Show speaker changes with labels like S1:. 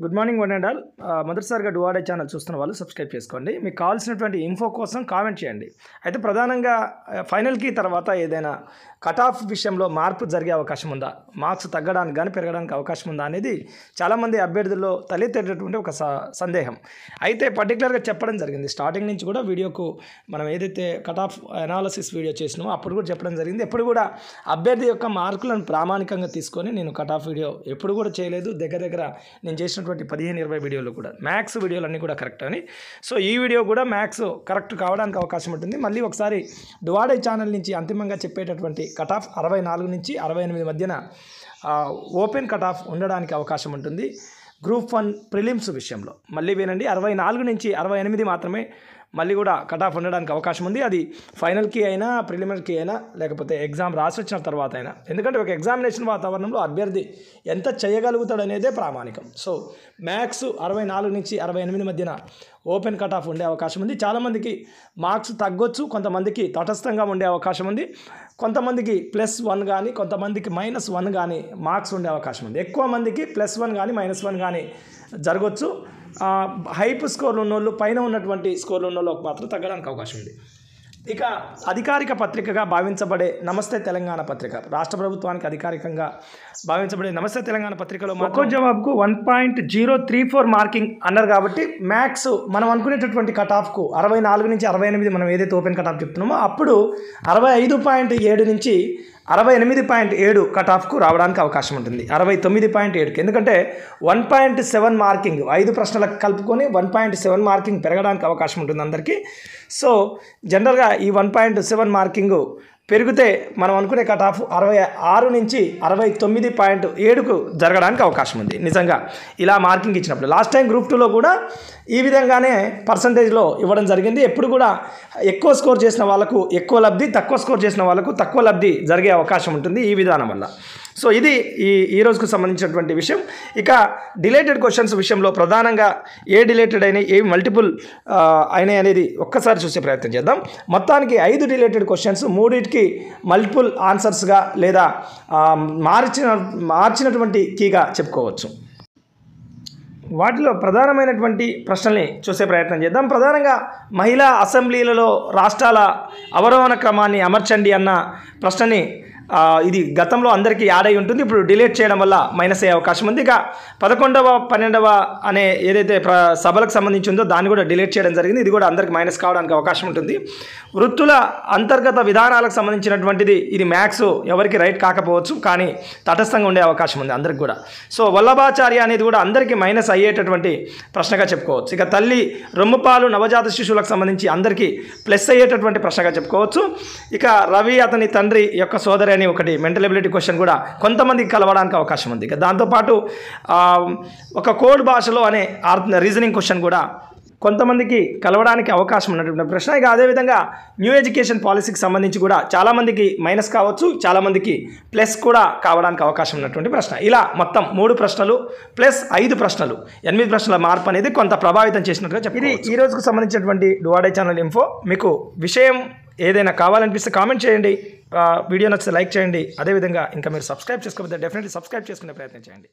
S1: Good morning one and all. మొదటిసారిగా డువాడే channel చూస్తున్న వాళ్ళు సబ్స్క్రైబ్ చేసుకోండి. మీకు కావాల్సినటువంటి ఇన్ఫో కోసం కామెంట్ చేయండి. అయితే ప్రధానంగా ఫైనల్కి తర్వాత ఏదైనా కట్ ఆఫ్ విషయంలో మార్పు జరిగే అవకాశం ఉందా, మార్క్స్ తగ్గడానికి కానీ పెరగడానికి అవకాశం ఉందా అనేది చాలామంది అభ్యర్థుల్లో తలెత్తేటటువంటి ఒక సందేహం. అయితే పర్టికులర్గా చెప్పడం జరిగింది స్టార్టింగ్ నుంచి కూడా. వీడియోకు మనం ఏదైతే కట్ ఆఫ్ అనాలిసిస్ వీడియో చేసినామో అప్పుడు కూడా చెప్పడం జరిగింది. ఎప్పుడు కూడా అభ్యర్థి యొక్క మార్కులను ప్రామాణికంగా తీసుకొని నేను కట్ ఆఫ్ వీడియో ఎప్పుడు కూడా చేయలేదు. దగ్గర నేను చేసినటువంటి 15-20 వీడియోలు కూడా మ్యాథ్స్ వీడియోలు అన్నీ కూడా కరెక్ట్ అని. సో ఈ వీడియో కూడా మ్యాథ్స్ కరెక్ట్ కావడానికి అవకాశం ఉంటుంది. మళ్ళీ ఒకసారి డువాడే ఛానల్ నుంచి అంతిమంగా చెప్పేటటువంటి కట్ ఆఫ్ 64 నుంచి 68 మధ్యన ఓపెన్ కట్ ఆఫ్ ఉండడానికి అవకాశం ఉంటుంది. గ్రూప్ 1 ప్రిలిమ్స్ విషయంలో మళ్ళీ వినండి, 64 నుంచి 68 మాత్రమే మళ్ళీ కూడా కట్ ఆఫ్ ఉండడానికి అవకాశం ఉంది. అది ఫైనల్కి అయినా ప్రిలిమినరీకి అయినా లేకపోతే ఎగ్జామ్ రాసి వచ్చిన తర్వాత అయినా. ఎందుకంటే ఒక ఎగ్జామినేషన్ వాతావరణంలో అభ్యర్థి ఎంత చేయగలుగుతాడు అనేదే ప్రామాణికం. సో మ్యాథ్స్ 64 నుంచి 68 మధ్యన ఓపెన్ కట్ ఆఫ్ ఉండే అవకాశం ఉంది. చాలామందికి మార్క్స్ తగ్గొచ్చు, కొంతమందికి తటస్థంగా ఉండే అవకాశం ఉంది, కొంతమందికి +1 కానీ కొంతమందికి -1 కానీ మార్క్స్ ఉండే అవకాశం ఉంది. ఎక్కువ మందికి +1 కానీ -1 కానీ జరగవచ్చు. హైప్ స్కోర్లు ఉన్నోళ్ళు, పైన ఉన్నటువంటి స్కోర్లు ఉన్నోళ్ళు మాత్రం తగ్గడానికి అవకాశం ఉంది. ఇక అధికారిక పత్రికగా భావించబడే నమస్తే తెలంగాణ పత్రిక, రాష్ట్ర ప్రభుత్వానికి అధికారికంగా భావించబడే నమస్తే తెలంగాణ పత్రికలో ఒక్కో జవాబుకు 1.034 మార్కింగ్ అన్నారు. కాబట్టి మ్యాథ్స్ మనం అనుకునేటటువంటి కట్ ఆఫ్కు 64 నుంచి 68 మనం ఏదైతే ఓపెన్ కట్ ఆఫ్ చెప్తున్నామో అప్పుడు 65.7 నుంచి 68.7 కట్ ఆఫ్కు రావడానికి అవకాశం ఉంటుంది. 69.7కి, ఎందుకంటే 1.7 మార్కింగ్ 5 ప్రశ్నలకు కలుపుకొని 1.7 మార్కింగ్ పెరగడానికి అవకాశం ఉంటుంది అందరికీ. సో జనరల్గా ఈ 1.7 మార్కింగ్ పెరిగితే మనం అనుకునే కట్ ఆఫ్ 66 నుంచి 69.7కు జరగడానికి అవకాశం ఉంది. నిజంగా ఇలా మార్కింగ్ ఇచ్చినప్పుడు లాస్ట్ టైం గ్రూప్ 2లో కూడా ఈ విధంగానే పర్సంటేజ్లో ఇవ్వడం జరిగింది. ఎప్పుడు కూడా ఎక్కువ స్కోర్ చేసిన వాళ్ళకు ఎక్కువ లబ్ధి, తక్కువ స్కోర్ చేసిన వాళ్ళకు తక్కువ లబ్ధి జరిగే అవకాశం ఉంటుంది ఈ విధానం వల్ల. సో ఇది ఈ రోజుకు సంబంధించినటువంటి విషయం. ఇక డిలేటెడ్ క్వశ్చన్స్ విషయంలో ప్రధానంగా ఏ డిలేటెడ్ అయినాయి, ఏ మల్టిపుల్ అయినాయి అనేది ఒక్కసారి చూసే ప్రయత్నం చేద్దాం. మొత్తానికి 5 డిలేటెడ్ క్వశ్చన్స్, 3టికి మల్టిపుల్ ఆన్సర్స్గా లేదా మార్చినటువంటి కీగా చెప్పుకోవచ్చు. వాటిలో ప్రధానమైనటువంటి ప్రశ్నల్ని చూసే ప్రయత్నం చేద్దాం. ప్రధానంగా మహిళా అసెంబ్లీలలో రాష్ట్రాల అవరోహణ క్రమాన్ని అమర్చండి అన్న ప్రశ్నని ఇది గతంలో అందరికీ యాడ్ అయి ఉంటుంది, ఇప్పుడు డిలీట్ చేయడం వల్ల మైనస్ అయ్యే అవకాశం ఉంది. ఇక 11వ 12వ అనే ఏదైతే సభలకు సంబంధించి ఉందో దాన్ని కూడా డిలీట్ చేయడం జరిగింది, ఇది కూడా అందరికి మైనస్ కావడానికి అవకాశం ఉంటుంది. వృత్తుల అంతర్గత విధానాలకు సంబంధించినటువంటిది, ఇది మ్యాథ్స్ ఎవరికి రైట్ కాకపోవచ్చు కానీ తటస్థంగా ఉండే అవకాశం ఉంది అందరికి కూడా. సో వల్లభాచార్య అనేది కూడా అందరికీ మైనస్ అయ్యేటటువంటి ప్రశ్నగా చెప్పుకోవచ్చు. ఇక తల్లి రొమ్ముపాలు నవజాత శిశువులకు సంబంధించి అందరికీ ప్లస్ అయ్యేటటువంటి ప్రశ్నగా చెప్పుకోవచ్చు. ఇక రవి అతని తండ్రి యొక్క సోదరి అని ఒకటి మెంటల్ ఎబిలిటీ క్వశ్చన్ కూడా కొంతమందికి కలవడానికి అవకాశం ఉంది. దాంతోపాటు ఒక కోడ్ భాషలో అనే రీజనింగ్ క్వశ్చన్ కూడా కొంతమందికి కలవడానికి అవకాశం ఉన్నటువంటి ప్రశ్న. ఇక అదేవిధంగా న్యూ ఎడ్యుకేషన్ పాలసీకి సంబంధించి కూడా చాలామందికి మైనస్ కావచ్చు, చాలామందికి ప్లస్ కూడా కావడానికి అవకాశం ఉన్నటువంటి ప్రశ్న. ఇలా మొత్తం 3 ప్రశ్నలు ప్లస్ 5 ప్రశ్నలు 8 ప్రశ్నల మార్పు అనేది కొంత ప్రభావితం చేసినట్టుగా చెప్పి ఇది ఈ రోజుకు సంబంధించినటువంటి డువాడే ఛానల్ ఇన్ఫో. మీకు విషయం ఏదైనా కావాలనిపిస్తే కామెంట్ చేయండి, వీడియో నచ్చితే లైక్ చేయండి. అదేవిధంగా ఇంకా మీరు సబ్స్క్రైబ్ చేసుకోకపోతే డెఫినెట్లీ సబ్స్క్రైబ్ చేసుకునే ప్రయత్నం చేయండి.